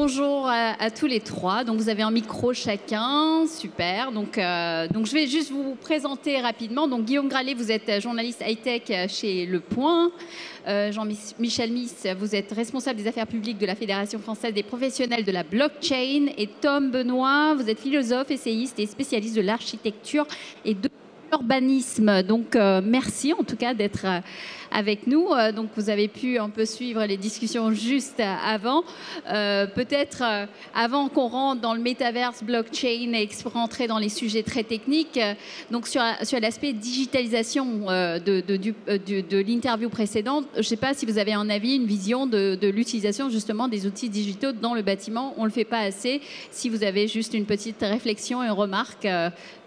bonjour à tous les trois. Donc vous avez un micro chacun, super. Donc je vais juste vous présenter rapidement. Donc Guillaume Gralet, vous êtes journaliste high-tech chez Le Point. Jean-Michel Miss, vous êtes responsable des affaires publiques de la Fédération française des professionnels de la blockchain. Et Tom Benoît, vous êtes philosophe, essayiste et spécialiste de l'architecture et de l'urbanisme. Donc merci en tout cas d'être avec nous. Donc vous avez pu un peu suivre les discussions juste avant. Peut-être avant qu'on rentre dans le métaverse, blockchain et rentrer dans les sujets très techniques, donc sur l'aspect digitalisation de l'interview précédente, je ne sais pas si vous avez un avis, une vision de l'utilisation justement des outils digitaux dans le bâtiment. On ne le fait pas assez. Si vous avez juste une petite réflexion et une remarque,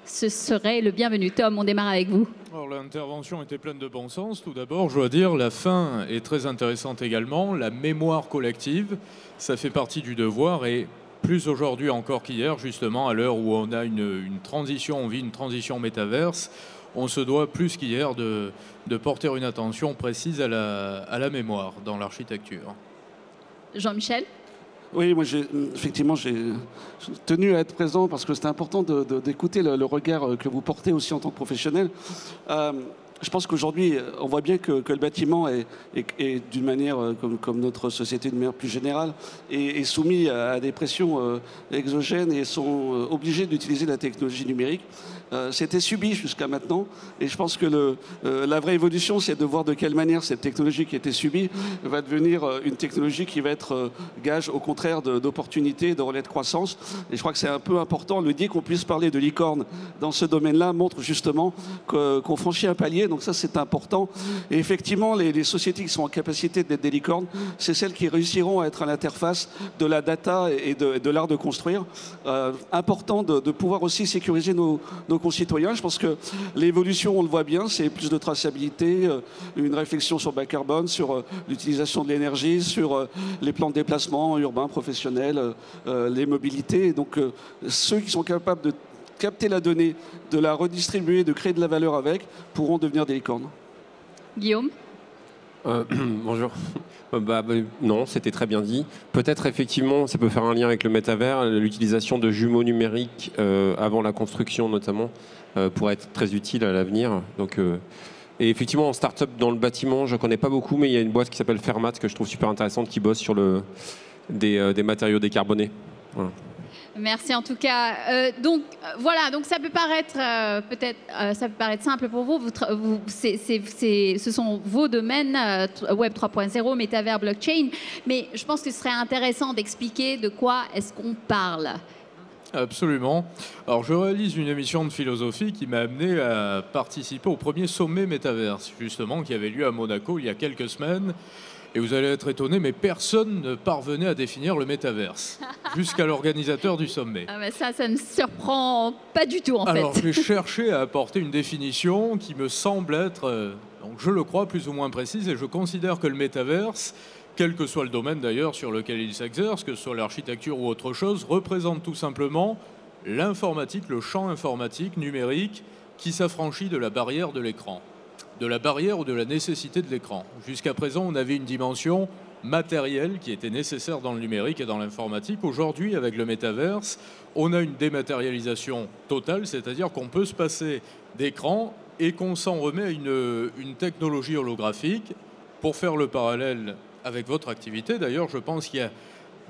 ce serait le bienvenu. Tom, on démarre avec vous. Alors, l'intervention était pleine de bon sens. Tout d'abord, je dois dire, la fin est très intéressante également. La mémoire collective, ça fait partie du devoir et plus aujourd'hui encore qu'hier, justement, à l'heure où on a une transition, on vit une transition métaverse, on se doit plus qu'hier de porter une attention précise à la mémoire dans l'architecture. Jean-Michel ? Oui, moi, effectivement, j'ai tenu à être présent parce que c'est important d'écouter le regard que vous portez aussi en tant que professionnel. Je pense qu'aujourd'hui, on voit bien que le bâtiment est d'une manière, comme notre société d'une manière plus générale, est soumis à des pressions exogènes et sont obligés d'utiliser la technologie numérique. C'était subi jusqu'à maintenant et je pense que la vraie évolution, c'est de voir de quelle manière cette technologie qui était subie va devenir une technologie qui va être gage, au contraire, d'opportunités, de relais de croissance. Et je crois que c'est un peu important. Le dit qu'on puisse parler de licorne dans ce domaine-là montre justement qu'on franchit un palier. Donc ça, c'est important. Et effectivement, les sociétés qui sont en capacité d'être des licornes, c'est celles qui réussiront à être à l'interface de la data et de l'art de construire. Important de pouvoir aussi sécuriser nos concitoyens. Je pense que l'évolution, on le voit bien, c'est plus de traçabilité, une réflexion sur le bas carbone, sur l'utilisation de l'énergie, sur les plans de déplacement urbains, professionnels, les mobilités. Et donc, ceux qui sont capables de capter la donnée, de la redistribuer, de créer de la valeur avec, pourront devenir des licornes. Guillaume ? Bonjour. Non, c'était très bien dit. Peut-être effectivement, ça peut faire un lien avec le métavers, l'utilisation de jumeaux numériques avant la construction notamment pourrait être très utile à l'avenir. Donc, et effectivement, en start-up dans le bâtiment, je ne connais pas beaucoup, mais il y a une boîte qui s'appelle Fermat que je trouve super intéressante qui bosse sur des matériaux décarbonés. Voilà. Merci en tout cas. Donc voilà, donc ça peut paraître ça peut paraître simple pour vous. Ce sont vos domaines Web 3.0, métavers, blockchain. Mais je pense que ce serait intéressant d'expliquer de quoi est-ce qu'on parle. Absolument. Alors, je réalise une émission de philosophie qui m'a amené à participer au premier sommet métaverse, justement, qui avait lieu à Monaco il y a quelques semaines. Et vous allez être étonné, mais personne ne parvenait à définir le métaverse, jusqu'à l'organisateur du sommet. Ah ben ça ne surprend pas du tout, en fait. Alors, j'ai cherché à apporter une définition qui me semble être, donc je le crois, plus ou moins précise, et je considère que le métaverse, quel que soit le domaine d'ailleurs sur lequel il s'exerce, que ce soit l'architecture ou autre chose, représente tout simplement l'informatique, le champ informatique numérique qui s'affranchit de la barrière de l'écran. De la barrière ou de la nécessité de l'écran. Jusqu'à présent, on avait une dimension matérielle qui était nécessaire dans le numérique et dans l'informatique. Aujourd'hui, avec le métaverse, on a une dématérialisation totale, c'est-à-dire qu'on peut se passer d'écran et qu'on s'en remet à une technologie holographique. Pour faire le parallèle avec votre activité, d'ailleurs, je pense qu'il y a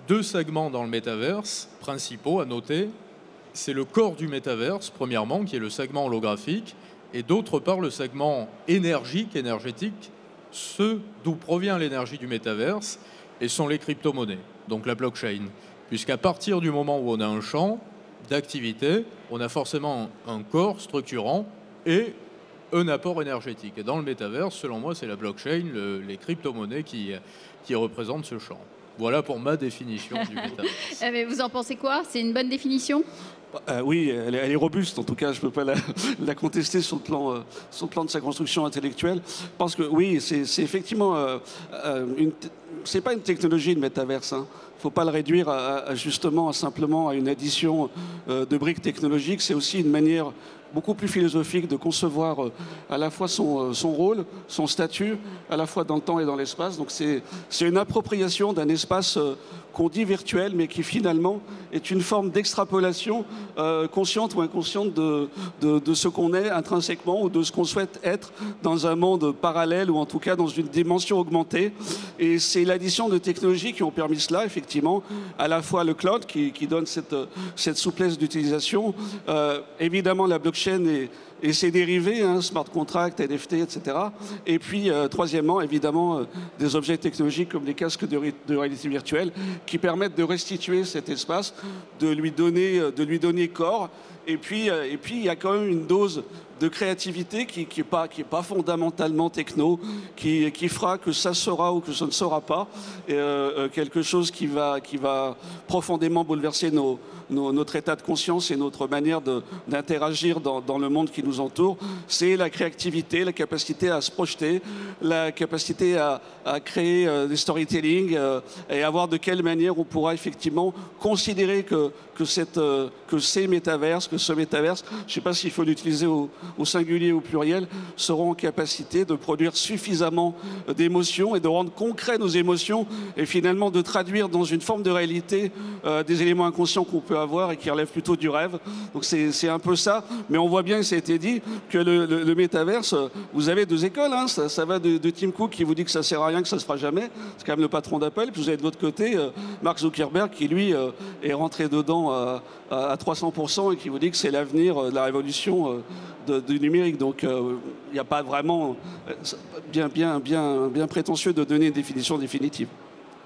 deux segments dans le métaverse principaux à noter. C'est le corps du métaverse, premièrement, qui est le segment holographique, et d'autre part le segment énergétique, ce d'où provient l'énergie du métaverse, et sont les crypto-monnaies, donc la blockchain. Puisqu'à partir du moment où on a un champ d'activité, on a forcément un corps structurant et un apport énergétique. Et dans le métaverse, selon moi, c'est la blockchain, les crypto-monnaies qui représentent ce champ. Voilà pour ma définition du métaverse. Mais vous en pensez quoi ? C'est une bonne définition ? Oui, elle est robuste. En tout cas, je ne peux pas la contester sur le plan de sa construction intellectuelle. Parce que oui, c'est effectivement c'est pas une technologie de métaverse. Hein. faut pas le réduire justement simplement à une addition de briques technologiques. C'est aussi une manière beaucoup plus philosophique de concevoir à la fois son rôle, son statut, à la fois dans le temps et dans l'espace. Donc c'est une appropriation d'un espace qu'on dit virtuel, mais qui finalement est une forme d'extrapolation consciente ou inconsciente de ce qu'on est intrinsèquement ou de ce qu'on souhaite être dans un monde parallèle ou en tout cas dans une dimension augmentée. Et c'est l'addition de technologies qui ont permis cela, effectivement, à la fois le cloud qui donne cette souplesse d'utilisation, évidemment la blockchain et ses dérivés, smart contract, NFT, etc. Et puis, troisièmement, évidemment, des objets technologiques comme les casques de réalité virtuelle qui permettent de restituer cet espace, de lui donner corps. Et puis, il y a quand même une dose de créativité qui est pas fondamentalement techno, qui fera que ça sera ou que ça ne sera pas quelque chose qui va profondément bouleverser notre état de conscience et notre manière d'interagir dans le monde qui nous entoure. C'est la créativité, la capacité à se projeter, la capacité à créer des storytelling et à voir de quelle manière on pourra effectivement considérer que ces métaverses, que ce métaverse, je ne sais pas s'il faut l'utiliser au singulier ou au pluriel, seront en capacité de produire suffisamment d'émotions et de rendre concret nos émotions et finalement de traduire dans une forme de réalité des éléments inconscients qu'on peut avoir et qui relèvent plutôt du rêve. Donc c'est un peu ça, mais on voit bien, et ça a été dit, que le métaverse, vous avez deux écoles, ça va de Tim Cook qui vous dit que ça sert à rien, que ça se fera jamais, c'est quand même le patron d'Apple, puis vous avez de l'autre côté Mark Zuckerberg qui lui est rentré dedans à 300% et qui vous dit que c'est l'avenir de la révolution du numérique. Donc il n'y a pas vraiment bien prétentieux de donner une définition définitive.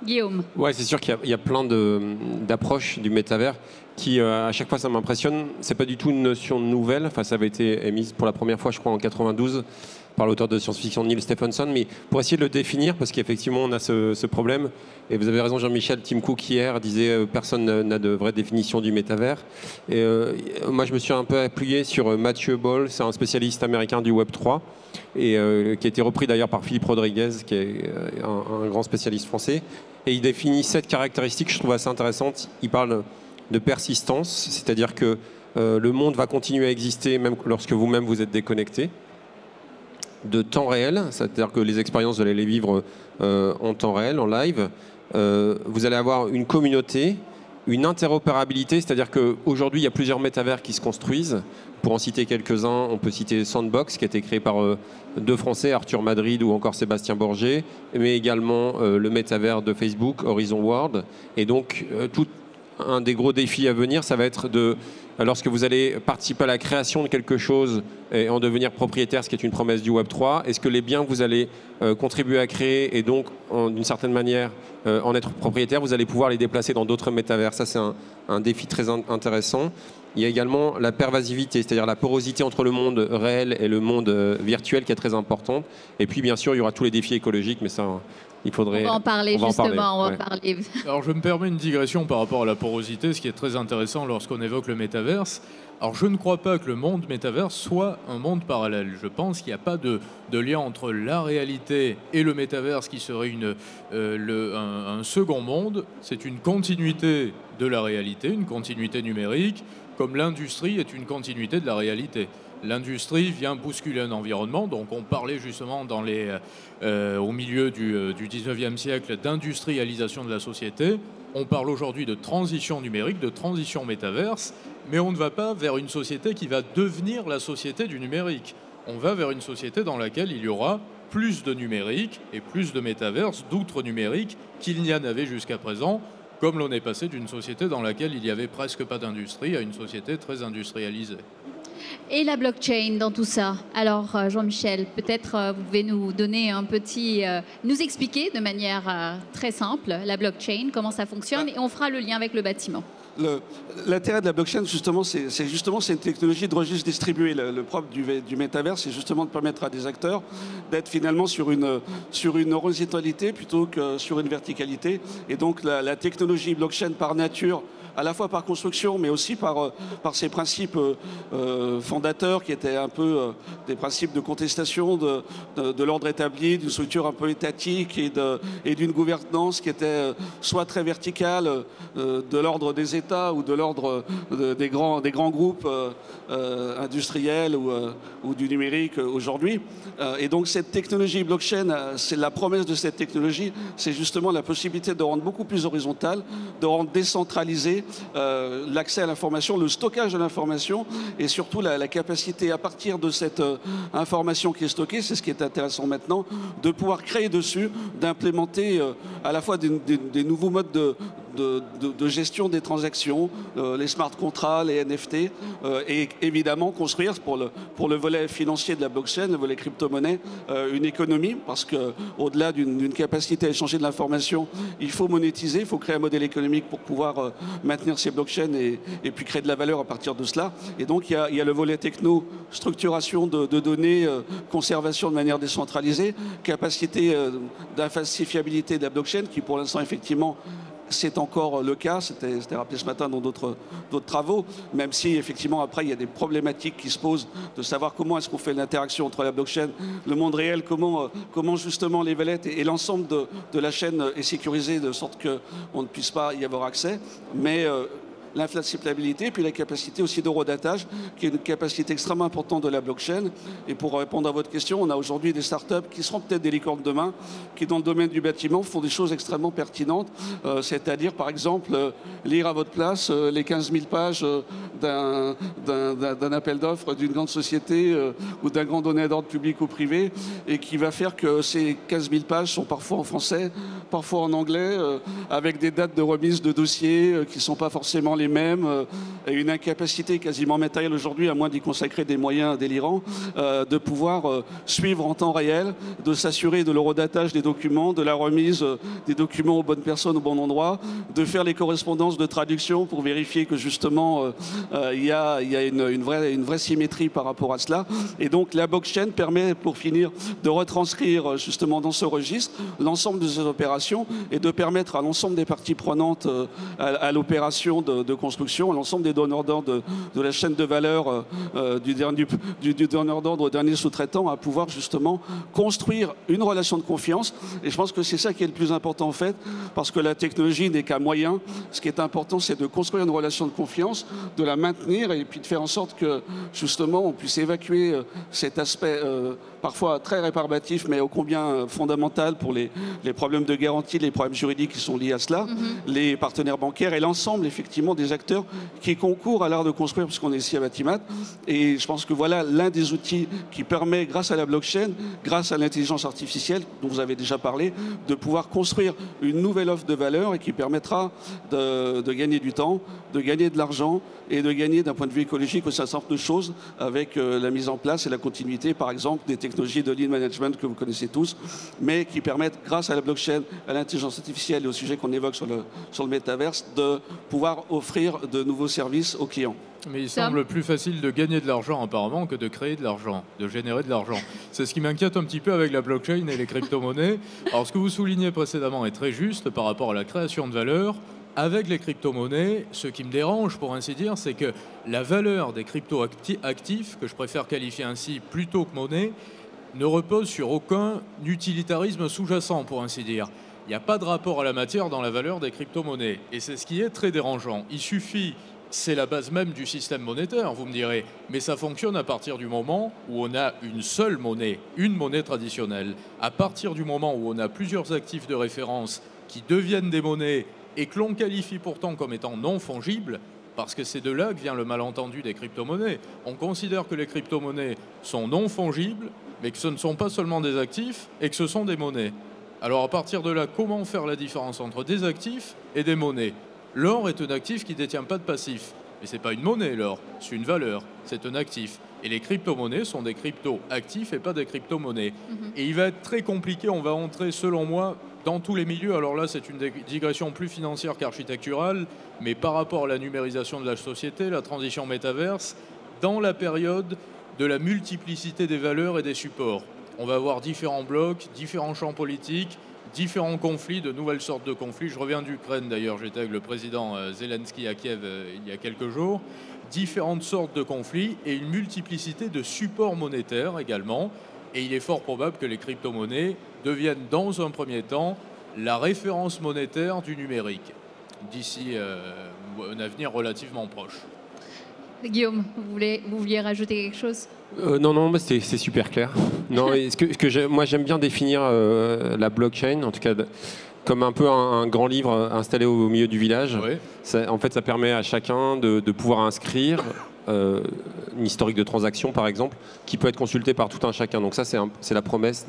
Guillaume. Ouais, c'est sûr qu'il y a plein d'approches du métavers qui, à chaque fois, ça m'impressionne. C'est pas du tout une notion nouvelle. Enfin, ça avait été émise pour la première fois, je crois, en 92 par l'auteur de science-fiction Neil Stephenson. Mais pour essayer de le définir, parce qu'effectivement, on a ce problème. Et vous avez raison, Jean-Michel. Tim Cook hier disait personne n'a de vraie définition du métavers. Et moi, je me suis un peu appuyé sur Matthew Ball, c'est un spécialiste américain du Web 3 et qui a été repris d'ailleurs par Philippe Rodriguez, qui est un grand spécialiste français. Et il définit 7 caractéristiques que je trouve assez intéressantes. Il parle de persistance, c'est-à-dire que le monde va continuer à exister même lorsque vous-même vous êtes déconnecté. De temps réel, c'est-à-dire que les expériences, vous allez les vivre en temps réel, en live. Vous allez avoir une communauté, une interopérabilité, c'est-à-dire qu'aujourd'hui, il y a plusieurs métavers qui se construisent. Pour en citer quelques-uns, on peut citer Sandbox, qui a été créé par deux Français, Arthur Madrid ou encore Sébastien Borgé, mais également le métavers de Facebook, Horizon World. Et donc, tout un des gros défis à venir, ça va être lorsque vous allez participer à la création de quelque chose et en devenir propriétaire, ce qui est une promesse du Web 3, est-ce que les biens que vous allez contribuer à créer et donc, d'une certaine manière, en être propriétaire, vous allez pouvoir les déplacer dans d'autres métavers. Ça, c'est un défi très intéressant. Il y a également la pervasivité, c'est-à-dire la porosité entre le monde réel et le monde virtuel qui est très importante. Et puis, bien sûr, il y aura tous les défis écologiques, mais ça, il faudrait... On va en parler, justement. On va parler. Alors, je me permets une digression par rapport à la porosité, ce qui est très intéressant lorsqu'on évoque le métaverse. Alors, je ne crois pas que le monde métaverse soit un monde parallèle. Je pense qu'il n'y a pas de lien entre la réalité et le métaverse qui serait un second monde. C'est une continuité de la réalité, une continuité numérique, comme l'industrie est une continuité de la réalité. L'industrie vient bousculer un environnement, donc on parlait justement au milieu du 19e siècle d'industrialisation de la société. On parle aujourd'hui de transition numérique, de transition métaverse, mais on ne va pas vers une société qui va devenir la société du numérique. On va vers une société dans laquelle il y aura plus de numérique et plus de métaverse, d'outre numérique, qu'il n'y en avait jusqu'à présent, comme l'on est passé d'une société dans laquelle il n'y avait presque pas d'industrie à une société très industrialisée. Et la blockchain dans tout ça. Alors, Jean-Michel, peut-être vous pouvez nous donner nous expliquer de manière très simple la blockchain, comment ça fonctionne, et on fera le lien avec le bâtiment. L'intérêt de la blockchain, justement, c'est une technologie de registre distribué. Le propre du métavers, c'est justement de permettre à des acteurs d'être finalement sur une horizontalité plutôt que sur une verticalité. Et donc, la technologie blockchain, par nature, à la fois par construction, mais aussi par ses principes fondateurs, qui étaient un peu des principes de contestation de l'ordre établi, d'une structure un peu étatique et d'une gouvernance qui était soit très verticale, de l'ordre des États ou de l'ordre des grands groupes industriels ou du numérique aujourd'hui. Et donc cette technologie blockchain, c'est la promesse de cette technologie, c'est justement la possibilité de rendre beaucoup plus horizontal, de rendre décentralisé l'accès à l'information, le stockage de l'information et surtout la capacité à partir de cette information qui est stockée, c'est ce qui est intéressant maintenant, de pouvoir créer dessus, d'implémenter à la fois des nouveaux modes de gestion des transactions, les smart contracts, les NFT, et évidemment construire pour le volet financier de la blockchain, le volet crypto-monnaie, une économie, parce qu'au-delà d'une capacité à échanger de l'information, il faut monétiser, il faut créer un modèle économique pour pouvoir maintenir ces blockchains et puis créer de la valeur à partir de cela. Et donc il y a le volet techno, structuration de données, conservation de manière décentralisée, capacité d'infalsifiabilité de la blockchain qui pour l'instant effectivement c'est encore le cas, c'était rappelé ce matin dans d'autres travaux, même si effectivement après il y a des problématiques qui se posent de savoir comment est-ce qu'on fait l'interaction entre la blockchain, le monde réel, comment justement les wallets et l'ensemble de la chaîne est sécurisé de sorte qu'on ne puisse pas y avoir accès, mais l'infalsifiabilité, puis la capacité aussi d'eurodatage, qui est une capacité extrêmement importante de la blockchain. Et pour répondre à votre question, on a aujourd'hui des startups qui seront peut-être des licornes demain, qui dans le domaine du bâtiment font des choses extrêmement pertinentes, c'est-à-dire par exemple lire à votre place les 15 000 pages d'un appel d'offres d'une grande société ou d'un grand donneur d'ordre public ou privé, et qui va faire que ces 15 000 pages sont parfois en français, parfois en anglais, avec des dates de remise de dossiers qui ne sont pas forcément les mêmes, et une incapacité quasiment matérielle aujourd'hui, à moins d'y consacrer des moyens délirants, de pouvoir suivre en temps réel, de s'assurer de l'eurodatage des documents, de la remise des documents aux bonnes personnes au bon endroit, de faire les correspondances de traduction pour vérifier que justement il y a une vraie symétrie par rapport à cela. Et donc la blockchain permet, pour finir, de retranscrire justement dans ce registre l'ensemble de ces opérations et de permettre à l'ensemble des parties prenantes à l'opération de construction, à l'ensemble des donneurs d'ordre de la chaîne de valeur du donneur d'ordre au dernier sous-traitant, à pouvoir justement construire une relation de confiance. Et je pense que c'est ça qui est le plus important en fait, parce que la technologie n'est qu'un moyen. Ce qui est important, c'est de construire une relation de confiance, de la maintenir et puis de faire en sorte que justement on puisse évacuer cet aspect parfois très rébarbatif, mais ô combien fondamental pour les problèmes de garantie, les problèmes juridiques qui sont liés à cela, les partenaires bancaires et l'ensemble effectivement des acteurs qui concourent à l'art de construire, puisqu'on est ici à Batimat. Et je pense que voilà l'un des outils qui permet, grâce à la blockchain, grâce à l'intelligence artificielle dont vous avez déjà parlé, de pouvoir construire une nouvelle offre de valeur et qui permettra de gagner du temps, de gagner de l'argent et de gagner d'un point de vue écologique aussi un certain nombre de choses avec la mise en place et la continuité, par exemple, des technologies de lean management que vous connaissez tous, mais qui permettent, grâce à la blockchain, à l'intelligence artificielle et au sujet qu'on évoque sur le métaverse, de pouvoir offrir de nouveaux services aux clients. Mais il semble plus facile de gagner de l'argent apparemment que de créer de l'argent, de générer de l'argent. C'est ce qui m'inquiète un petit peu avec la blockchain et les crypto-monnaies. Alors ce que vous soulignez précédemment est très juste par rapport à la création de valeur. Avec les crypto-monnaies, ce qui me dérange pour ainsi dire, c'est que la valeur des crypto-actifs, que je préfère qualifier ainsi plutôt que monnaie, ne repose sur aucun utilitarisme sous-jacent pour ainsi dire. Il n'y a pas de rapport à la matière dans la valeur des crypto-monnaies. Et c'est ce qui est très dérangeant. Il suffit, c'est la base même du système monétaire, vous me direz, mais ça fonctionne à partir du moment où on a une seule monnaie, une monnaie traditionnelle. À partir du moment où on a plusieurs actifs de référence qui deviennent des monnaies et que l'on qualifie pourtant comme étant non fongibles, parce que c'est de là que vient le malentendu des crypto-monnaies. On considère que les crypto-monnaies sont non fongibles, mais que ce ne sont pas seulement des actifs et que ce sont des monnaies. Alors à partir de là, comment faire la différence entre des actifs et des monnaies ? L'or est un actif qui ne détient pas de passif. Mais ce n'est pas une monnaie, l'or, c'est une valeur, c'est un actif. Et les crypto-monnaies sont des crypto-actifs et pas des crypto-monnaies. Et il va être très compliqué, on va entrer selon moi dans tous les milieux. Alors là, c'est une digression plus financière qu'architecturale, mais par rapport à la numérisation de la société, la transition métaverse, dans la période de la multiplicité des valeurs et des supports. On va avoir différents blocs, différents champs politiques, différents conflits, de nouvelles sortes de conflits. Je reviens d'Ukraine d'ailleurs, j'étais avec le président Zelensky à Kiev il y a quelques jours. Différentes sortes de conflits et une multiplicité de supports monétaires également. Et il est fort probable que les crypto-monnaies deviennent dans un premier temps la référence monétaire du numérique d'ici un avenir relativement proche. Guillaume, vous vouliez rajouter quelque chose? Non, mais c'est super clair. Non, et moi j'aime bien définir la blockchain, en tout cas comme un peu un grand livre installé au milieu du village. Oui. En fait, ça permet à chacun de pouvoir inscrire une historique de transaction, par exemple, qui peut être consultée par tout un chacun. Donc ça, c'est la promesse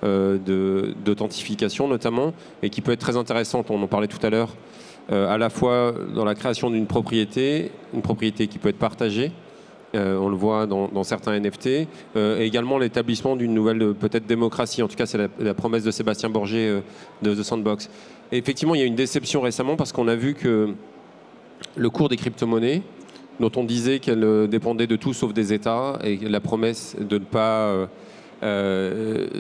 d'authentification notamment, et qui peut être très intéressante. On en parlait tout à l'heure, à la fois dans la création d'une propriété, qui peut être partagée. On le voit dans certains NFT, et également l'établissement d'une nouvelle peut-être démocratie. En tout cas, c'est la promesse de Sébastien Borgé de The Sandbox. Et effectivement, il y a une déception récemment parce qu'on a vu que le cours des crypto-monnaies, dont on disait qu'elles dépendaient de tout sauf des États, et la promesse de ne pas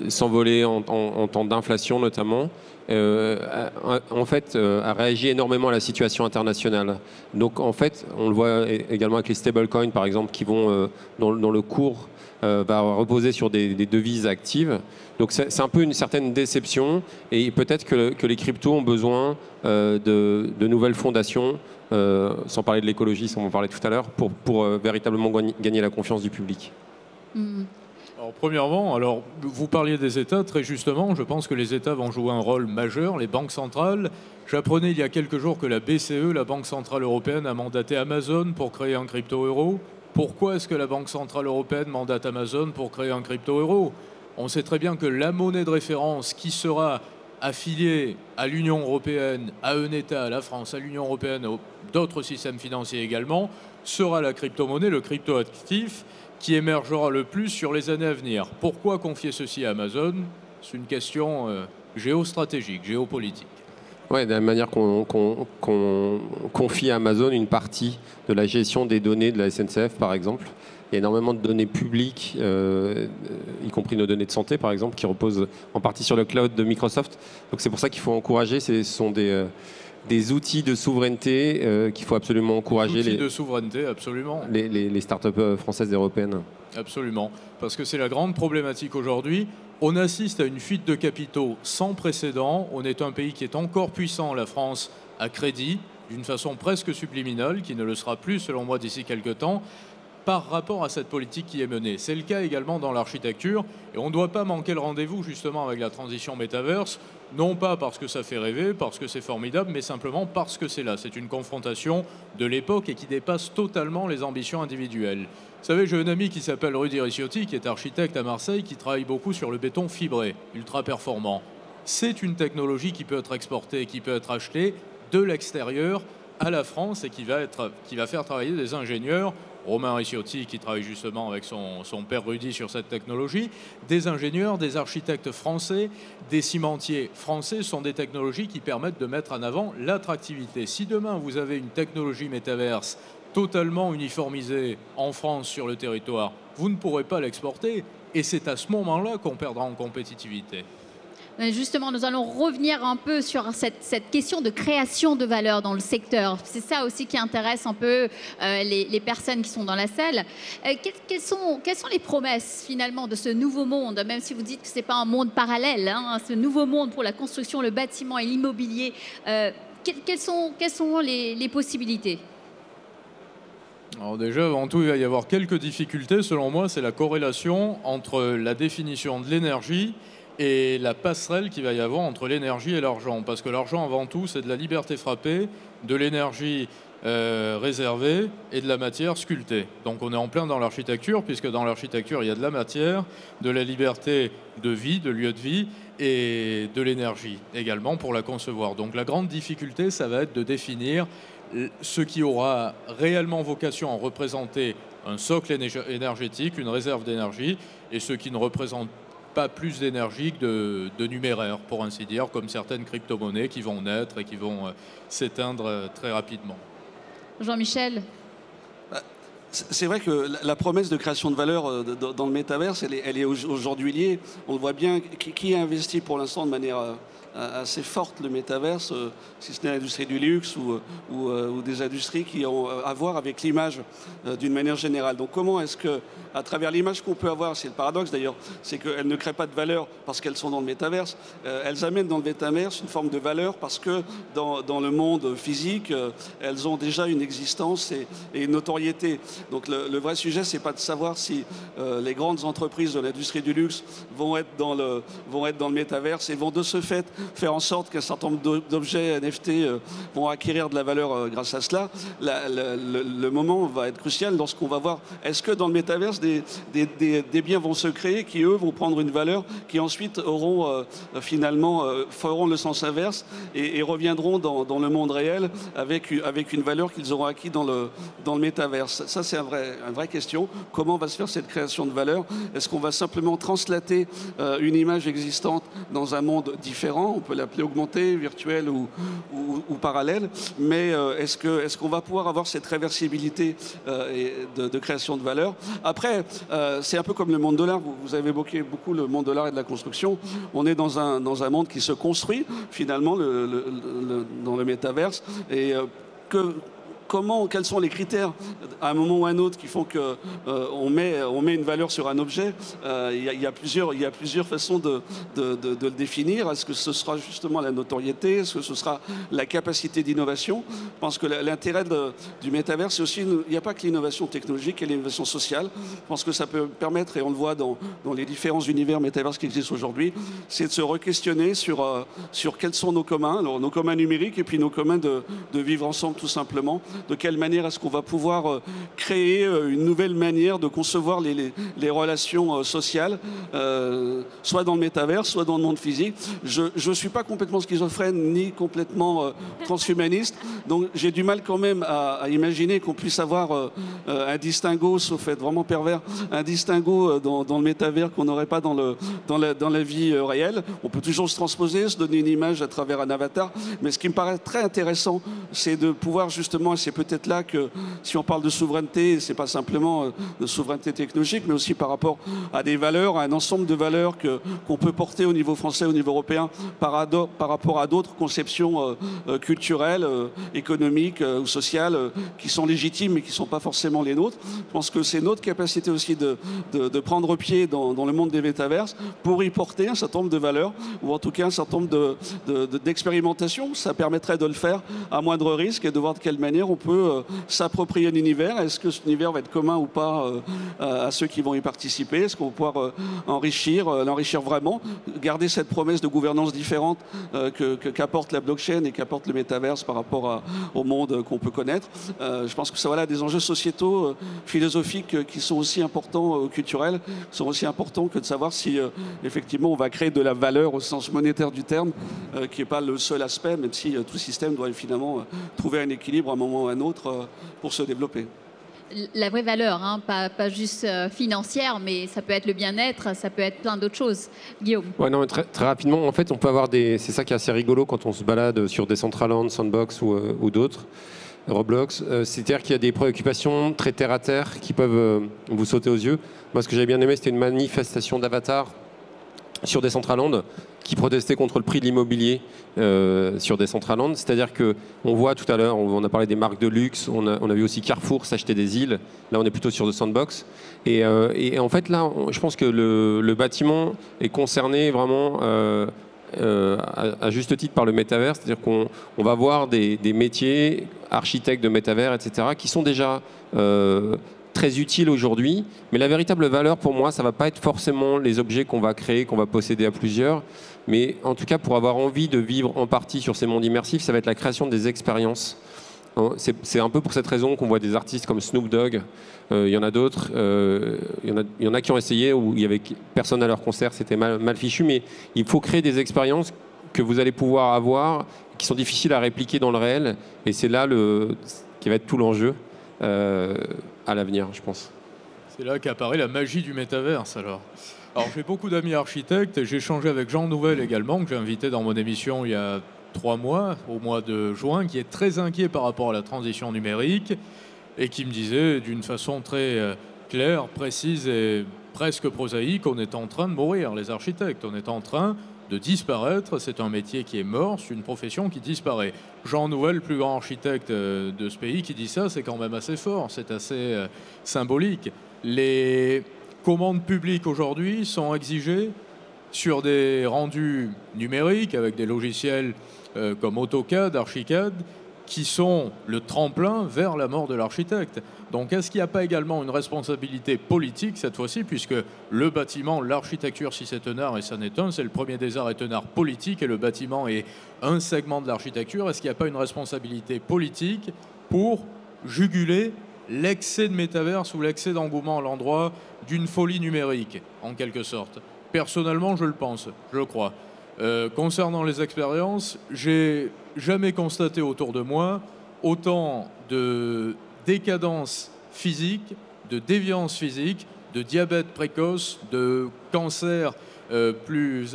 s'envoler en temps d'inflation notamment, en fait, a réagi énormément à la situation internationale. Donc, en fait, on le voit également avec les stablecoins, par exemple, qui vont, dont le cours va reposer sur des devises actives. Donc, c'est un peu une certaine déception. Et peut-être que les cryptos ont besoin de nouvelles fondations, sans parler de l'écologie, on en parlait tout à l'heure, pour véritablement gagner la confiance du public. Alors, premièrement, vous parliez des États, très justement, je pense que les États vont jouer un rôle majeur, les banques centrales. J'apprenais il y a quelques jours que la BCE, la Banque Centrale Européenne, a mandaté Amazon pour créer un crypto-euro. Pourquoi est-ce que la Banque Centrale Européenne mandate Amazon pour créer un crypto-euro? On sait très bien que la monnaie de référence qui sera affiliée à l'Union européenne, à un État, à la France, à l'Union européenne, à d'autres systèmes financiers également, sera la crypto-monnaie, le crypto-actif, qui émergera le plus sur les années à venir. Pourquoi confier ceci à Amazon? C'est une question géostratégique, géopolitique. Oui, de la même manière qu'on confie à Amazon une partie de la gestion des données de la SNCF, par exemple. Il y a énormément de données publiques, y compris nos données de santé, par exemple, qui reposent en partie sur le cloud de Microsoft. Donc c'est pour ça qu'il faut encourager. Ce sont des outils de souveraineté qu'il faut absolument encourager. Des outils de souveraineté, absolument. Les startups françaises et européennes. Absolument. Parce que c'est la grande problématique aujourd'hui. On assiste à une fuite de capitaux sans précédent. On est un pays qui est encore puissant, la France, à crédit, d'une façon presque subliminale, qui ne le sera plus, selon moi, d'ici quelques temps, par rapport à cette politique qui est menée. C'est le cas également dans l'architecture, et on ne doit pas manquer le rendez-vous justement avec la transition métaverse, non pas parce que ça fait rêver, parce que c'est formidable, mais simplement parce que c'est là. C'est une confrontation de l'époque et qui dépasse totalement les ambitions individuelles. Vous savez, j'ai un ami qui s'appelle Rudy Ricciotti, qui est architecte à Marseille, qui travaille beaucoup sur le béton fibré, ultra performant. C'est une technologie qui peut être exportée, qui peut être achetée de l'extérieur à la France et qui va faire travailler des ingénieurs. Romain Ricciotti qui travaille justement avec son père Rudy sur cette technologie, des ingénieurs, des architectes français, des cimentiers français sont des technologies qui permettent de mettre en avant l'attractivité. Si demain vous avez une technologie métaverse totalement uniformisée en France sur le territoire, vous ne pourrez pas l'exporter et c'est à ce moment-là qu'on perdra en compétitivité. Justement, nous allons revenir un peu sur cette question de création de valeur dans le secteur. C'est ça aussi qui intéresse un peu les personnes qui sont dans la salle. Quelles sont les promesses finalement de ce nouveau monde, même si vous dites que ce n'est pas un monde parallèle, hein, ce nouveau monde pour la construction, le bâtiment et l'immobilier, quelles sont les possibilités? Alors déjà, avant tout, il va y avoir quelques difficultés. Selon moi, c'est la corrélation entre la définition de l'énergie et la passerelle qu'il va y avoir entre l'énergie et l'argent. Parce que l'argent, avant tout, c'est de la liberté frappée, de l'énergie réservée et de la matière sculptée. Donc on est en plein dans l'architecture, puisque dans l'architecture, il y a de la matière, de la liberté de vie, de lieu de vie, et de l'énergie également pour la concevoir. Donc la grande difficulté, ça va être de définir ce qui aura réellement vocation à représenter un socle énergétique, une réserve d'énergie, et ce qui ne représente pas plus d'énergie que de numéraire, pour ainsi dire, comme certaines crypto-monnaies qui vont naître et qui vont s'éteindre très rapidement. Jean-Michel? c'est vrai que la promesse de création de valeur dans le métaverse, elle est aujourd'hui liée. On le voit bien, qui a investi pour l'instant de manière assez forte le métaverse, si ce n'est l'industrie du luxe ou des industries qui ont à voir avec l'image d'une manière générale. Donc comment est-ce que, à travers l'image qu'on peut avoir, c'est le paradoxe d'ailleurs, c'est qu'elles ne créent pas de valeur parce qu'elles sont dans le métaverse, elles amènent dans le métaverse une forme de valeur parce que dans le monde physique, elles ont déjà une existence et une notoriété. Donc le vrai sujet, c'est pas de savoir si les grandes entreprises de l'industrie du luxe vont être dans le métaverse et vont de ce fait faire en sorte qu'un certain nombre d'objets NFT vont acquérir de la valeur grâce à cela. Le moment va être crucial lorsqu'on va voir est-ce que dans le métaverse des biens vont se créer qui eux vont prendre une valeur qui ensuite auront finalement feront le sens inverse et reviendront dans le monde réel avec une valeur qu'ils auront acquis dans le métaverse. Ça c'est une vraie question. Comment va se faire cette création de valeur? Est-ce qu'on va simplement translater une image existante dans un monde différent? On peut l'appeler augmenté, virtuel ou parallèle, mais est-ce qu'on va pouvoir avoir cette réversibilité de création de valeur? Après, c'est un peu comme le monde de l'art. Vous avez évoqué beaucoup le monde de l'art et de la construction. On est dans un monde qui se construit finalement dans le métaverse et quels sont les critères à un moment ou à un autre qui font qu'on met une valeur sur un objet? Il y a plusieurs façons de le définir. Est-ce que ce sera justement la notoriété? Est-ce que ce sera la capacité d'innovation? Je pense que l'intérêt du métavers, c'est aussi, il n'y a pas que l'innovation technologique, il y a l'innovation sociale. Je pense que ça peut permettre, et on le voit dans les différents univers métavers qui existent aujourd'hui, c'est de se re-questionner sur quels sont nos communs, alors nos communs numériques et puis nos communs de vivre ensemble tout simplement. De quelle manière est-ce qu'on va pouvoir créer une nouvelle manière de concevoir les relations sociales, soit dans le métavers, soit dans le monde physique. Je ne suis pas complètement schizophrène ni complètement transhumaniste, donc j'ai du mal quand même à imaginer qu'on puisse avoir un distinguo, sauf être vraiment pervers, un distinguo dans le métavers qu'on n'aurait pas dans la vie réelle. On peut toujours se transposer, se donner une image à travers un avatar, mais ce qui me paraît très intéressant, c'est de pouvoir justement, et c'est peut-être là que si on parle de souveraineté, c'est pas simplement de souveraineté technologique, mais aussi par rapport à des valeurs, à un ensemble de valeurs qu'on peut porter au niveau français, au niveau européen, par rapport à d'autres conceptions culturelles, économiques ou sociales qui sont légitimes mais qui ne sont pas forcément les nôtres. Je pense que c'est notre capacité aussi de prendre pied dans le monde des métaverses pour y porter un certain nombre de valeurs, ou en tout cas un certain nombre d'expérimentations. Ça permettrait de le faire à moindre risque et de voir de quelle manière on peut s'approprier un univers. Est-ce que cet univers va être commun ou pas à ceux qui vont y participer? Est-ce qu'on va pouvoir l'enrichir vraiment, garder cette promesse de gouvernance différente qu'apporte la blockchain et qu'apporte le métaverse par rapport au monde qu'on peut connaître? Je pense que ça, voilà, des enjeux sociétaux, philosophiques qui sont aussi importants, culturels, sont aussi importants que de savoir si effectivement on va créer de la valeur au sens monétaire du terme, qui n'est pas le seul aspect, même si tout système doit finalement trouver un équilibre à un moment ou à un autre pour se développer. La vraie valeur, hein, pas juste financière, mais ça peut être le bien-être, ça peut être plein d'autres choses. Guillaume. Ouais, non, très, très rapidement, en fait, on peut avoir c'est ça qui est assez rigolo quand on se balade sur Decentraland, Sandbox ou d'autres, Roblox. C'est-à-dire qu'il y a des préoccupations très terre-à-terre qui peuvent vous sauter aux yeux. Moi, ce que j'ai bien aimé, c'était une manifestation d'avatar sur Decentraland qui protestait contre le prix de l'immobilier sur Decentraland. C'est-à-dire qu'on voit tout à l'heure, on a parlé des marques de luxe, on a vu aussi Carrefour s'acheter des îles. Là, on est plutôt sur The Sandbox. Et en fait, là, je pense que le bâtiment est concerné vraiment à juste titre par le métavers. C'est-à-dire qu'on va voir des métiers, architectes de métavers, etc., qui sont déjà très utile aujourd'hui, mais la véritable valeur pour moi, ça va pas être forcément les objets qu'on va créer, qu'on va posséder à plusieurs, mais en tout cas pour avoir envie de vivre en partie sur ces mondes immersifs, ça va être la création des expériences. C'est un peu pour cette raison qu'on voit des artistes comme Snoop Dogg, il y en a d'autres, il y en a qui ont essayé où il y avait personne à leur concert, c'était mal fichu, mais il faut créer des expériences que vous allez pouvoir avoir, qui sont difficiles à répliquer dans le réel, et c'est là qui va être tout l'enjeu à l'avenir, je pense. C'est là qu'apparaît la magie du métaverse, alors. Alors, j'ai beaucoup d'amis architectes, et j'ai échangé avec Jean Nouvel également, que j'ai invité dans mon émission il y a 3 mois, au mois de juin, qui est très inquiet par rapport à la transition numérique, et qui me disait d'une façon très claire, précise et presque prosaïque, on est en train de mourir, les architectes, on est en train de disparaître, c'est un métier qui est mort, c'est une profession qui disparaît. Jean Nouvel, le plus grand architecte de ce pays, qui dit ça, c'est quand même assez fort, c'est assez symbolique. Les commandes publiques aujourd'hui sont exigées sur des rendus numériques avec des logiciels comme AutoCAD, ArchiCAD, qui sont le tremplin vers la mort de l'architecte. Donc est-ce qu'il n'y a pas également une responsabilité politique cette fois-ci, puisque le bâtiment, l'architecture, si c'est un art, et ça n'est un, c'est le premier des arts, est un art politique, et le bâtiment est un segment de l'architecture. Est-ce qu'il n'y a pas une responsabilité politique pour juguler l'excès de métaverse ou l'excès d'engouement à l'endroit d'une folie numérique, en quelque sorte? Personnellement, je le pense, je le crois. Concernant les expériences, j'ai jamais constaté autour de moi autant de décadence physique, de déviance physique, de diabète précoce, de cancer plus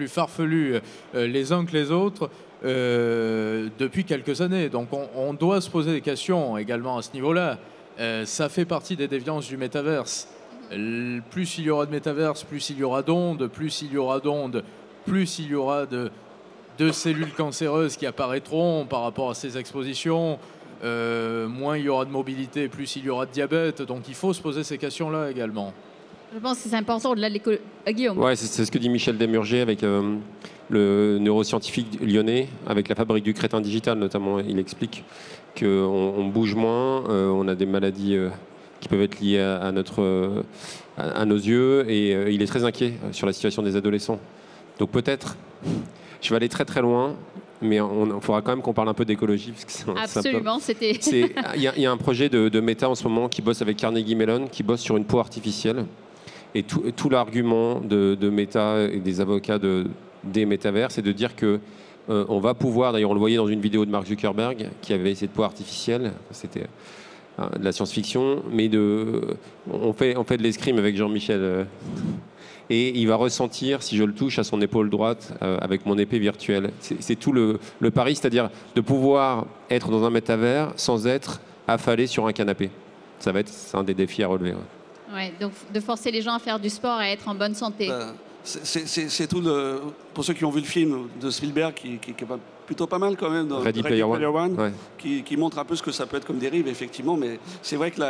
farfelus les uns que les autres depuis quelques années. Donc on doit se poser des questions également à ce niveau-là. Ça fait partie des déviances du métaverse. Plus il y aura de métaverse, plus il y aura d'ondes, plus il y aura d'ondes, plus il y aura de cellules cancéreuses qui apparaîtront par rapport à ces expositions, moins il y aura de mobilité, plus il y aura de diabète. Donc il faut se poser ces questions-là également. Je pense que c'est important au-delà de l'école. Guillaume. Ouais, c'est ce que dit Michel Desmurger avec le neuroscientifique lyonnais, avec la fabrique du crétin digital notamment. Il explique qu'on bouge moins, on a des maladies qui peuvent être liées à nos yeux, et il est très inquiet sur la situation des adolescents. Donc peut-être, je vais aller très très loin, mais il faudra quand même qu'on parle un peu d'écologie. Absolument, c'était... Il y a un projet de Meta en ce moment qui bosse avec Carnegie Mellon, qui bosse sur une peau artificielle. Et tout l'argument de Meta et des avocats des métavers, c'est de dire que on va pouvoir, d'ailleurs on le voyait dans une vidéo de Mark Zuckerberg, qui avait cette peau artificielle, c'était de la science-fiction, mais on fait de l'escrime avec Jean-Michel. Et il va ressentir, si je le touche à son épaule droite, avec mon épée virtuelle. C'est tout le pari, c'est-à-dire de pouvoir être dans un métavers sans être affalé sur un canapé. C'est un des défis à relever. Ouais, donc de forcer les gens à faire du sport et à être en bonne santé. C'est tout pour ceux qui ont vu le film de Spielberg, qui est plutôt pas mal quand même, dans Ready Player One, ouais. qui montre un peu ce que ça peut être comme dérive, effectivement. Mais c'est vrai que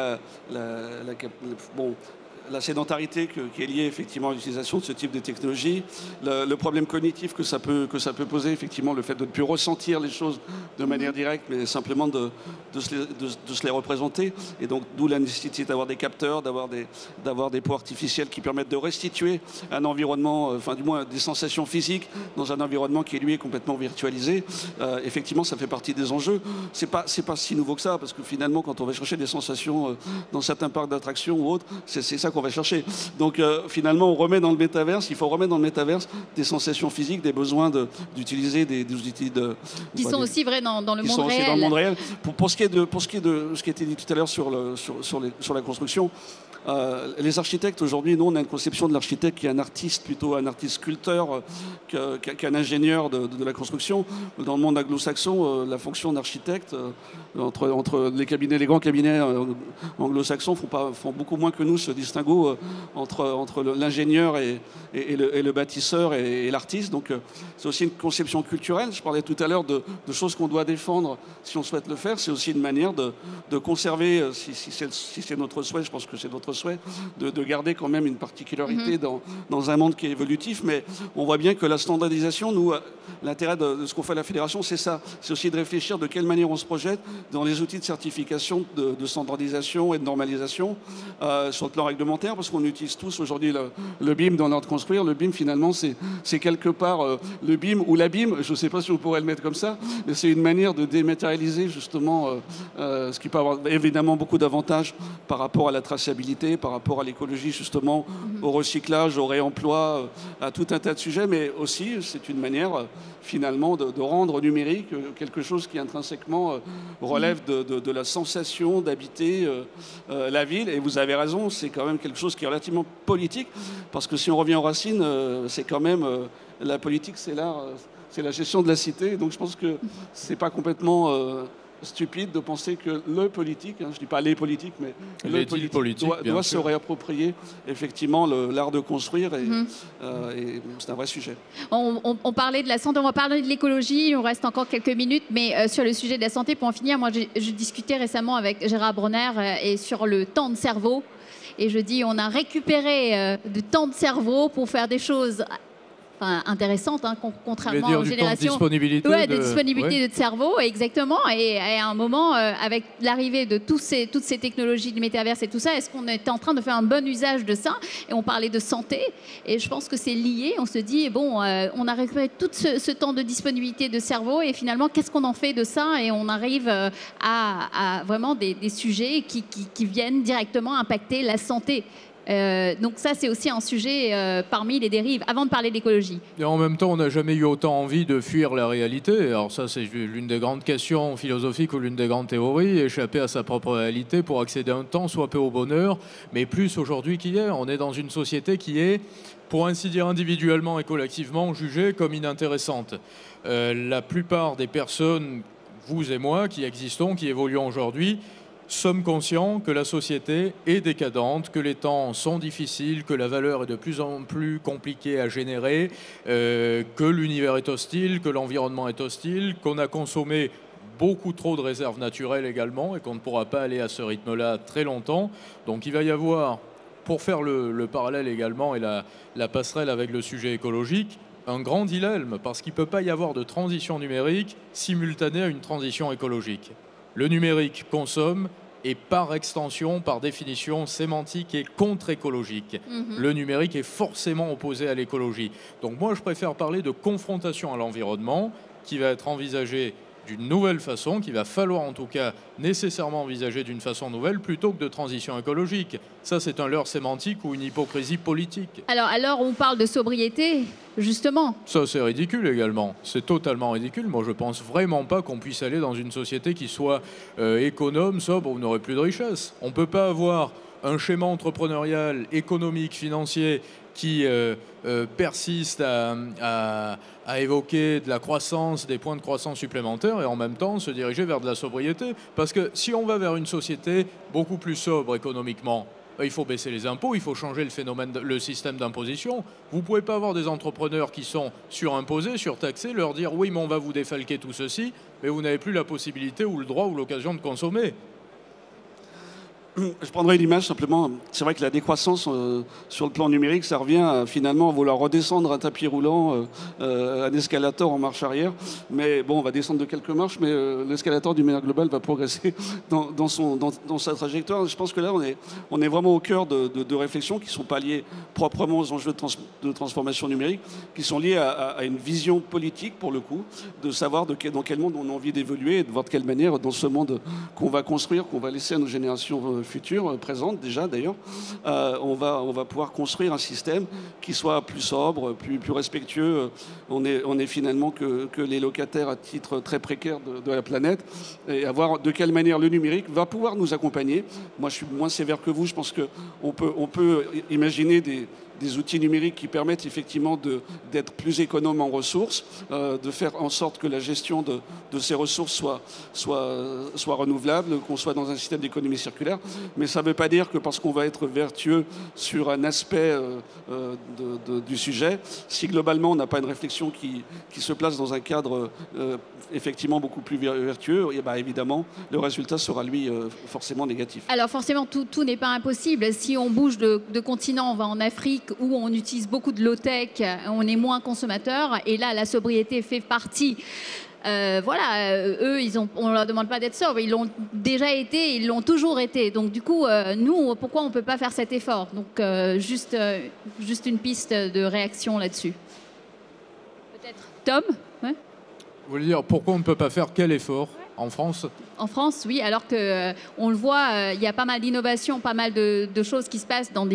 la sédentarité qui est liée effectivement à l'utilisation de ce type de technologie, le problème cognitif que ça peut poser, effectivement, le fait de ne plus ressentir les choses de manière directe, mais simplement de se les représenter. Et donc, d'où la nécessité d'avoir des capteurs, d'avoir des peaux artificielles qui permettent de restituer un environnement, enfin du moins des sensations physiques dans un environnement qui, lui, est complètement virtualisé. Effectivement, ça fait partie des enjeux. C'est pas si nouveau que ça, parce que finalement, quand on va chercher des sensations dans certains parcs d'attractions ou autres, c'est ça qu'on va chercher. Donc finalement, on remet dans le métaverse, il faut remettre dans le métaverse des sensations physiques, des besoins d'utiliser des outils qui sont aussi vrais dans le monde réel. Qui sont aussi dans le monde réel. Pour ce qui est de ce qui a été dit tout à l'heure sur la construction, les architectes aujourd'hui, nous on a une conception de l'architecte qui est un artiste, plutôt un artiste sculpteur qu'un ingénieur de la construction. Dans le monde anglo-saxon, la fonction d'architecte, entre les grands cabinets anglo-saxons font beaucoup moins que nous ce distinguo entre l'ingénieur et le bâtisseur et l'artiste. Donc c'est aussi une conception culturelle. Je parlais tout à l'heure de choses qu'on doit défendre si on souhaite le faire. C'est aussi une manière de conserver, si c'est notre souhait, je pense que c'est notre souhait, de garder quand même une particularité dans un monde qui est évolutif. Mais on voit bien que la standardisation, nous, l'intérêt de ce qu'on fait à la Fédération, c'est ça. C'est aussi de réfléchir de quelle manière on se projette dans les outils de certification, de standardisation et de normalisation sur le plan réglementaire, parce qu'on utilise tous aujourd'hui le BIM dans l'ordre de construire. Le BIM, finalement, c'est quelque part le BIM ou l'ABIM, je ne sais pas si on pourrait le mettre comme ça, mais c'est une manière de dématérialiser justement ce qui peut avoir évidemment beaucoup d'avantages par rapport à la traçabilité, par rapport à l'écologie, justement, au recyclage, au réemploi, à tout un tas de sujets, mais aussi c'est une manière finalement de rendre numérique quelque chose qui intrinsèquement relève de la sensation d'habiter la ville. Et vous avez raison, c'est quand même quelque chose qui est relativement politique, parce que si on revient aux racines, c'est quand même la politique, c'est l'art, c'est la gestion de la cité. Donc je pense que c'est pas complètement stupide de penser que le politique, je ne dis pas les politiques, mais Les le politiques doit se réapproprier effectivement l'art de construire et c'est un vrai sujet. On parlait de la santé, on va parler de l'écologie, il nous reste encore quelques minutes, mais sur le sujet de la santé, pour en finir, moi je discutais récemment avec Gérard Bronner et sur le temps de cerveau, et je dis on a récupéré du temps de cerveau pour faire des choses intéressante, contrairement aux générations. Disponibilité de disponibilité de cerveau, exactement. Et à un moment, avec l'arrivée de toutes ces technologies du métaverse et tout ça, est-ce qu'on est en train de faire un bon usage de ça? Et on parlait de santé, et je pense que c'est lié. On se dit, bon, on a récupéré tout ce temps de disponibilité de cerveau, et finalement, qu'est-ce qu'on en fait de ça? Et on arrive à vraiment des sujets qui viennent directement impacter la santé. Donc ça, c'est aussi un sujet parmi les dérives, avant de parler d'écologie. Et en même temps, on n'a jamais eu autant envie de fuir la réalité. Alors ça, c'est l'une des grandes questions philosophiques ou l'une des grandes théories, échapper à sa propre réalité pour accéder un temps soit peu au bonheur, mais plus aujourd'hui qu'hier. On est dans une société qui est, pour ainsi dire individuellement et collectivement, jugée comme inintéressante. La plupart des personnes, vous et moi, qui existons, qui évoluons aujourd'hui, sommes conscients que la société est décadente, que les temps sont difficiles, que la valeur est de plus en plus compliquée à générer, que l'univers est hostile, que l'environnement est hostile, qu'on a consommé beaucoup trop de réserves naturelles également et qu'on ne pourra pas aller à ce rythme-là très longtemps. Donc il va y avoir, pour faire le parallèle également et la passerelle avec le sujet écologique, un grand dilemme, parce qu'il ne peut pas y avoir de transition numérique simultanée à une transition écologique. Le numérique consomme et par extension, par définition sémantique, est contre-écologique. Le numérique est forcément opposé à l'écologie. Donc moi, je préfère parler de confrontation à l'environnement qui va être envisagée d'une nouvelle façon, qu'il va falloir en tout cas nécessairement envisager d'une façon nouvelle, plutôt que de transition écologique. Ça, c'est un leurre sémantique ou une hypocrisie politique. Alors on parle de sobriété, justement. Ça, c'est ridicule également. C'est totalement ridicule. Moi, je pense vraiment pas qu'on puisse aller dans une société qui soit économe, sobre, où on n'aurait plus de richesse. On ne peut pas avoir un schéma entrepreneurial, économique, financier qui persiste à évoquer de la croissance, des points de croissance supplémentaires et en même temps se diriger vers de la sobriété. Parce que si on va vers une société beaucoup plus sobre économiquement, il faut baisser les impôts, il faut changer le système d'imposition. Vous ne pouvez pas avoir des entrepreneurs qui sont surimposés, surtaxés, leur dire oui, mais on va vous défalquer tout ceci, mais vous n'avez plus la possibilité ou le droit ou l'occasion de consommer. Je prendrai une image simplement. C'est vrai que la décroissance sur le plan numérique, ça revient finalement à vouloir redescendre un tapis roulant, un escalator en marche arrière. Mais bon, on va descendre de quelques marches, mais l'escalator d'une manière globale va progresser dans sa trajectoire. Je pense que là, on est vraiment au cœur de réflexions qui ne sont pas liées proprement aux enjeux de transformation numérique, qui sont liées à une vision politique, pour le coup, de savoir dans quel monde on a envie d'évoluer et de voir de quelle manière, dans ce monde qu'on va construire, qu'on va laisser à nos générations futures, présentes déjà d'ailleurs, on va pouvoir construire un système qui soit plus sobre, plus respectueux. On est finalement que les locataires à titre très précaire de la planète, et voir de quelle manière le numérique va pouvoir nous accompagner. Moi, je suis moins sévère que vous. Je pense qu'on peut imaginer des outils numériques qui permettent effectivement d'être plus économe en ressources, de faire en sorte que la gestion de ces ressources soit renouvelable, qu'on soit dans un système d'économie circulaire. Mais ça ne veut pas dire que parce qu'on va être vertueux sur un aspect du sujet, si globalement on n'a pas une réflexion qui se place dans un cadre effectivement beaucoup plus vertueux, et bah, évidemment le résultat sera lui forcément négatif. Alors forcément tout n'est pas impossible. Si on bouge de continent, on va en Afrique où on utilise beaucoup de low-tech, on est moins consommateur, et là la sobriété fait partie. Eux, on ne leur demande pas d'être sobres, ils l'ont déjà été, ils l'ont toujours été. Donc du coup, nous, pourquoi on ne peut pas faire cet effort? Donc juste une piste de réaction là-dessus. Peut-être Tom, ouais. Vous voulez dire pourquoi on ne peut pas faire quel effort en France? En France, oui, alors qu'on le voit, il y a pas mal d'innovations, pas mal de choses qui se passent dans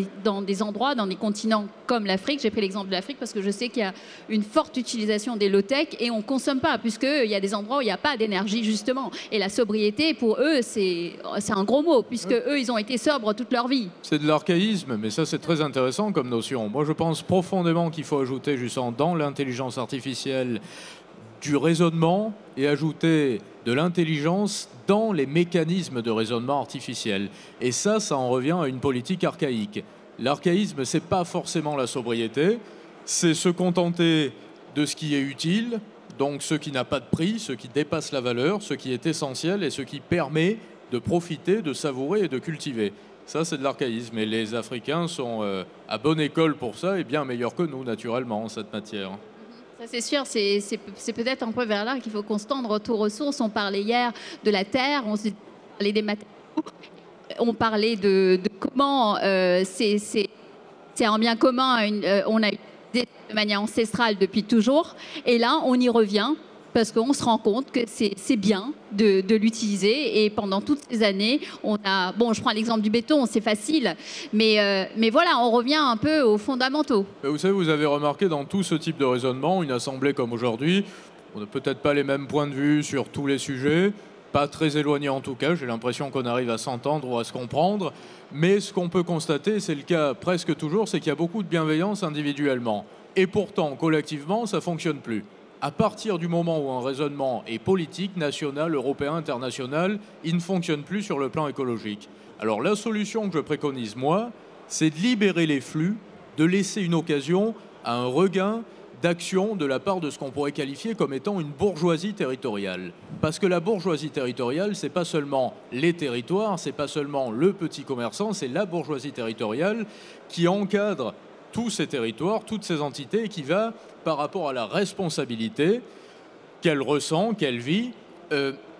des endroits, dans des continents comme l'Afrique. J'ai pris l'exemple de l'Afrique parce que je sais qu'il y a une forte utilisation des low-tech et on ne consomme pas, puisqu'il y a des endroits où il n'y a pas d'énergie, justement. Et la sobriété, pour eux, c'est un gros mot, puisque eux, ils ont été sobres toute leur vie. C'est de l'archaïsme, mais ça, c'est très intéressant comme notion. Moi, je pense profondément qu'il faut ajouter, justement, dans l'intelligence artificielle, du raisonnement et ajouter de l'intelligence dans les mécanismes de raisonnement artificiel. Et ça en revient à une politique archaïque. L'archaïsme, ce n'est pas forcément la sobriété, c'est se contenter de ce qui est utile, donc ce qui n'a pas de prix, ce qui dépasse la valeur, ce qui est essentiel et ce qui permet de profiter, de savourer et de cultiver. Ça, c'est de l'archaïsme. Et les Africains sont à bonne école pour ça et bien meilleurs que nous, naturellement, en cette matière. Ça, c'est sûr, c'est peut-être un peu vers là qu'il faut qu'on se tende. Retour aux sources, on parlait hier de la terre, on parlait des matériaux, on parlait de comment c'est un bien commun, on a eu de manière ancestrale depuis toujours. Et là, on y revient parce qu'on se rend compte que c'est bien de l'utiliser. Et pendant toutes ces années, on a... Bon, je prends l'exemple du béton, c'est facile. Mais voilà, on revient un peu aux fondamentaux. Vous savez, vous avez remarqué dans tout ce type de raisonnement, une assemblée comme aujourd'hui, on n'a peut-être pas les mêmes points de vue sur tous les sujets, pas très éloignés en tout cas. J'ai l'impression qu'on arrive à s'entendre ou à se comprendre. Mais ce qu'on peut constater, c'est le cas presque toujours, c'est qu'il y a beaucoup de bienveillance individuellement. Et pourtant, collectivement, ça ne fonctionne plus. À partir du moment où un raisonnement est politique, national, européen, international, il ne fonctionne plus sur le plan écologique. Alors la solution que je préconise, moi, c'est de libérer les flux, de laisser une occasion à un regain d'action de la part de ce qu'on pourrait qualifier comme étant une bourgeoisie territoriale. Parce que la bourgeoisie territoriale, c'est pas seulement les territoires, c'est pas seulement le petit commerçant, c'est la bourgeoisie territoriale qui encadre tous ces territoires, toutes ces entités, et qui va, par rapport à la responsabilité qu'elle ressent, qu'elle vit,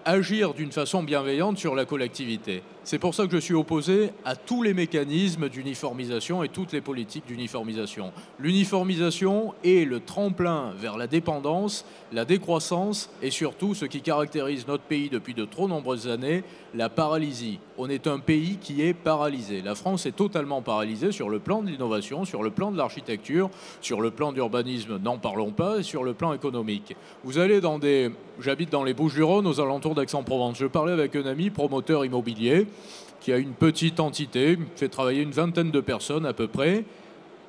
agir d'une façon bienveillante sur la collectivité. C'est pour ça que je suis opposé à tous les mécanismes d'uniformisation et toutes les politiques d'uniformisation. L'uniformisation est le tremplin vers la dépendance, la décroissance et surtout ce qui caractérise notre pays depuis de trop nombreuses années, la paralysie. On est un pays qui est paralysé. La France est totalement paralysée sur le plan de l'innovation, sur le plan de l'architecture, sur le plan d'urbanisme, n'en parlons pas, et sur le plan économique. Vous allez dans des... J'habite dans les Bouches-du-Rhône, aux alentours d'Aix-en-Provence. Je parlais avec un ami promoteur immobilier qui a une petite entité, fait travailler une vingtaine de personnes à peu près.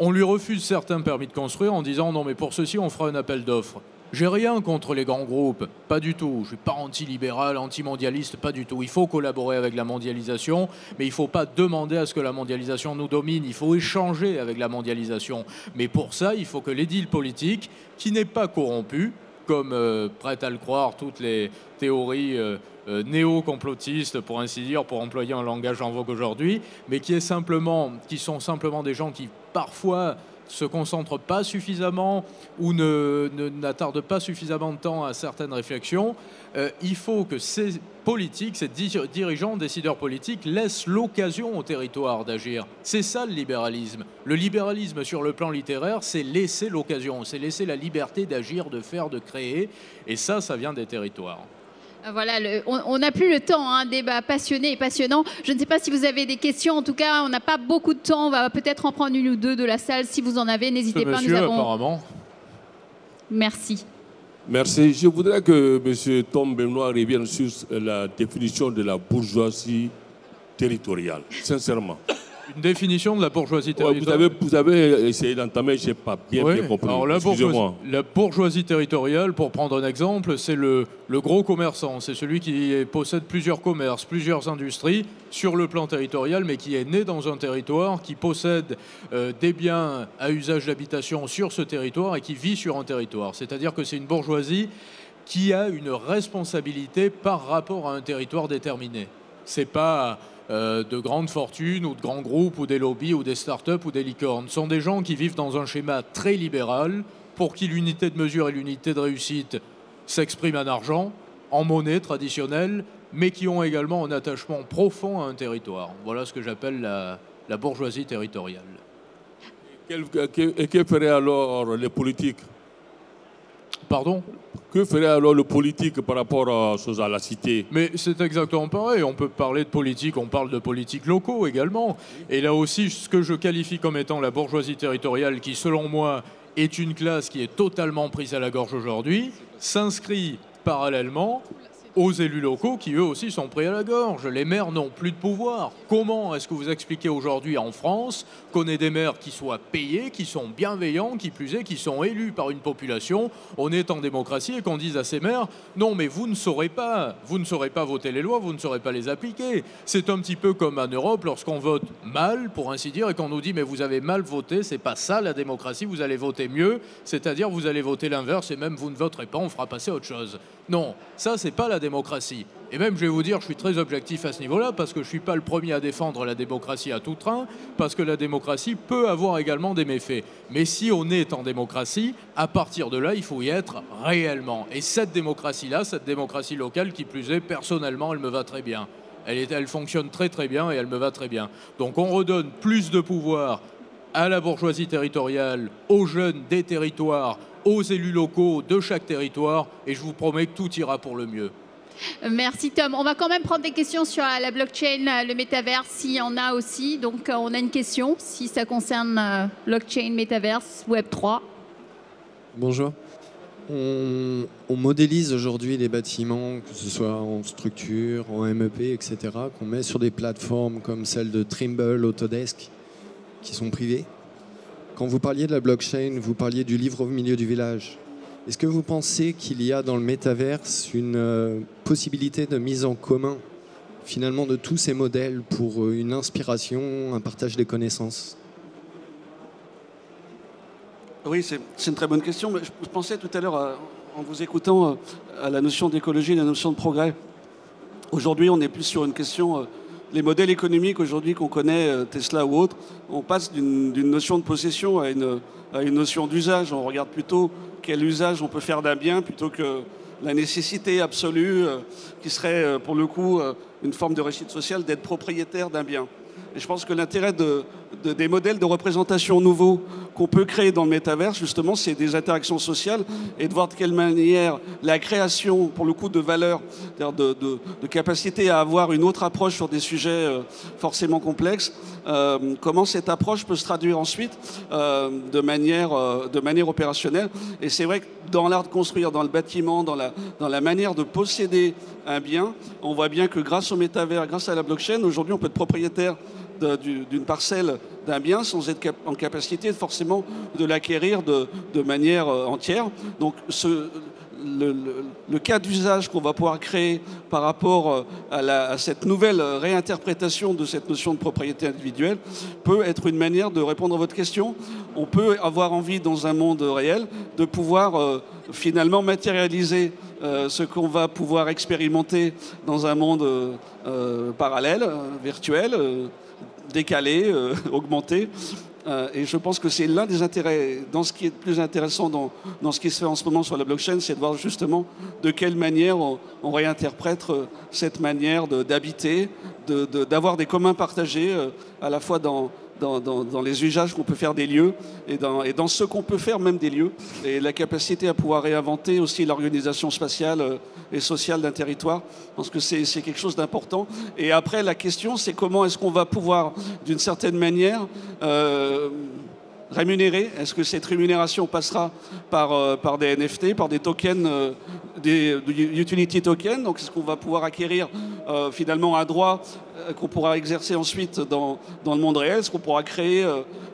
On lui refuse certains permis de construire en disant « Non, mais pour ceci, on fera un appel d'offres ». J'ai rien contre les grands groupes, pas du tout. Je ne suis pas anti-libéral, anti-mondialiste, pas du tout. Il faut collaborer avec la mondialisation, mais il ne faut pas demander à ce que la mondialisation nous domine. Il faut échanger avec la mondialisation. Mais pour ça, il faut que l'édile politique, qui n'est pas corrompu, comme prête à le croire toutes les théories néo-complotistes, pour ainsi dire, pour employer un langage en vogue aujourd'hui, mais qui sont simplement des gens qui, parfois, se concentrent pas suffisamment ou n'attardent pas suffisamment de temps à certaines réflexions. Il faut que ces politiques, ces dirigeants, décideurs politiques laissent l'occasion au territoire d'agir. C'est ça le libéralisme. Le libéralisme sur le plan littéraire, c'est laisser l'occasion, c'est laisser la liberté d'agir, de faire, de créer. Et ça vient des territoires. Voilà, on n'a plus le temps, un débat passionné et passionnant. Je ne sais pas si vous avez des questions. En tout cas, on n'a pas beaucoup de temps. On va peut-être en prendre une ou deux de la salle. Si vous en avez, n'hésitez pas. Monsieur, apparemment. Merci. Merci. Je voudrais que M. Tom Benoît revienne sur la définition de la bourgeoisie territoriale, sincèrement. Une définition de la bourgeoisie territoriale. Vous avez essayé d'entamer, je n'ai pas bien compris. Alors la bourgeoisie territoriale, pour prendre un exemple, c'est le gros commerçant. C'est celui qui possède plusieurs commerces, plusieurs industries sur le plan territorial, mais qui est né dans un territoire, qui possède des biens à usage d'habitation sur ce territoire et qui vit sur un territoire. C'est-à-dire que c'est une bourgeoisie qui a une responsabilité par rapport à un territoire déterminé. C'est pas... de grandes fortunes ou de grands groupes ou des lobbies ou des start-up ou des licornes. Ce sont des gens qui vivent dans un schéma très libéral pour qui l'unité de mesure et l'unité de réussite s'expriment en argent, en monnaie traditionnelle, mais qui ont également un attachement profond à un territoire. Voilà ce que j'appelle la bourgeoisie territoriale. Et que feraient alors les politiques? Pardon? Que ferait alors le politique par rapport à la cité? Mais c'est exactement pareil. On peut parler de politique, on parle de politiques locaux également. Et là aussi, ce que je qualifie comme étant la bourgeoisie territoriale, qui selon moi est une classe qui est totalement prise à la gorge aujourd'hui, s'inscrit parallèlement aux élus locaux qui eux aussi sont pris à la gorge. Les maires n'ont plus de pouvoir. Comment est-ce que vous expliquez aujourd'hui en France qu'on ait des maires qui soient payés, qui sont bienveillants, qui plus est, qui sont élus par une population, on est en démocratie, et qu'on dise à ces maires non mais vous ne saurez pas voter les lois, vous ne saurez pas les appliquer. C'est un petit peu comme en Europe lorsqu'on vote mal, pour ainsi dire, et qu'on nous dit mais vous avez mal voté, c'est pas ça la démocratie, vous allez voter mieux, c'est-à-dire vous allez voter l'inverse et même vous ne voterez pas, on fera passer autre chose. Non, ça c'est pas la démocratie. Et même, je vais vous dire, je suis très objectif à ce niveau-là, parce que je ne suis pas le premier à défendre la démocratie à tout train, parce que la démocratie peut avoir également des méfaits. Mais si on est en démocratie, à partir de là, il faut y être réellement. Et cette démocratie-là, cette démocratie locale, qui plus est, personnellement, elle me va très bien. Elle fonctionne très très bien et elle me va très bien. Donc on redonne plus de pouvoir à la bourgeoisie territoriale, aux jeunes des territoires, aux élus locaux de chaque territoire, et je vous promets que tout ira pour le mieux. Merci Tom. On va quand même prendre des questions sur la blockchain, le métaverse, s'il y en a aussi. Donc on a une question, si ça concerne blockchain, métaverse, Web3. Bonjour. On modélise aujourd'hui les bâtiments, que ce soit en structure, en MEP, etc., qu'on met sur des plateformes comme celle de Trimble, Autodesk, qui sont privées. Quand vous parliez de la blockchain, vous parliez du livre au milieu du village. Est-ce que vous pensez qu'il y a dans le métaverse une possibilité de mise en commun finalement de tous ces modèles pour une inspiration, un partage des connaissances? Oui, c'est une très bonne question. Mais je pensais tout à l'heure, en vous écoutant, à la notion d'écologie, la notion de progrès. Aujourd'hui, on est plus sur une question... les modèles économiques aujourd'hui qu'on connaît, Tesla ou autres, on passe d'une notion de possession à une notion d'usage. On regarde plutôt quel usage on peut faire d'un bien plutôt que la nécessité absolue qui serait pour le coup une forme de réussite sociale d'être propriétaire d'un bien. Et je pense que l'intérêt des modèles de représentation nouveaux qu'on peut créer dans le métaverse, justement, c'est des interactions sociales et de voir de quelle manière la création, pour le coup, de valeur, c'est-à-dire de capacité à avoir une autre approche sur des sujets forcément complexes, comment cette approche peut se traduire ensuite de manière opérationnelle. Et c'est vrai que dans l'art de construire, dans le bâtiment, dans la manière de posséder un bien, on voit bien que grâce au métavers, grâce à la blockchain, aujourd'hui, on peut être propriétaire d'une parcelle d'un bien sans être en capacité forcément de l'acquérir de manière entière. Donc le cas d'usage qu'on va pouvoir créer par rapport à cette nouvelle réinterprétation de cette notion de propriété individuelle peut être une manière de répondre à votre question. On peut avoir envie dans un monde réel de pouvoir finalement matérialiser ce qu'on va pouvoir expérimenter dans un monde parallèle, virtuel, décalé, augmenté. Et je pense que c'est l'un des intérêts, dans ce qui est le plus intéressant dans ce qui se fait en ce moment sur la blockchain, c'est de voir justement de quelle manière on réinterprète cette manière d'habiter, d'avoir des communs partagés, à la fois dans les usages qu'on peut faire des lieux et dans ce qu'on peut faire même des lieux, et la capacité à pouvoir réinventer aussi l'organisation spatiale et sociale d'un territoire. Je pense que c'est quelque chose d'important. Et après, la question, c'est comment est-ce qu'on va pouvoir, d'une certaine manière, rémunérer. Est-ce que cette rémunération passera par des NFT, par des tokens, des utility tokens? Donc est-ce qu'on va pouvoir acquérir finalement un droit qu'on pourra exercer ensuite dans le monde réel? Est-ce qu'on pourra créer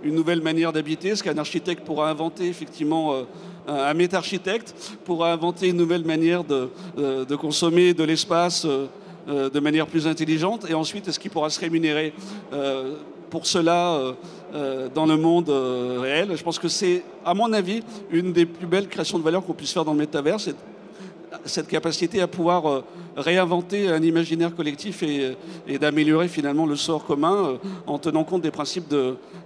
une nouvelle manière d'habiter? Est-ce qu'un architecte pourra inventer effectivement un méta-architecte pourra inventer une nouvelle manière de consommer de l'espace de manière plus intelligente? Et ensuite, est-ce qu'il pourra se rémunérer pour cela dans le monde réel? Je pense que c'est, à mon avis, une des plus belles créations de valeur qu'on puisse faire dans le métavers, c'est cette capacité à pouvoir réinventer un imaginaire collectif et d'améliorer finalement le sort commun en tenant compte des principes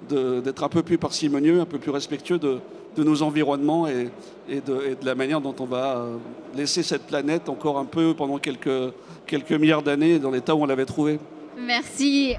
d'être un peu plus parcimonieux, un peu plus respectueux de nos environnements et de la manière dont on va laisser cette planète encore un peu pendant quelques milliards d'années dans l'état où on l'avait trouvée. Merci.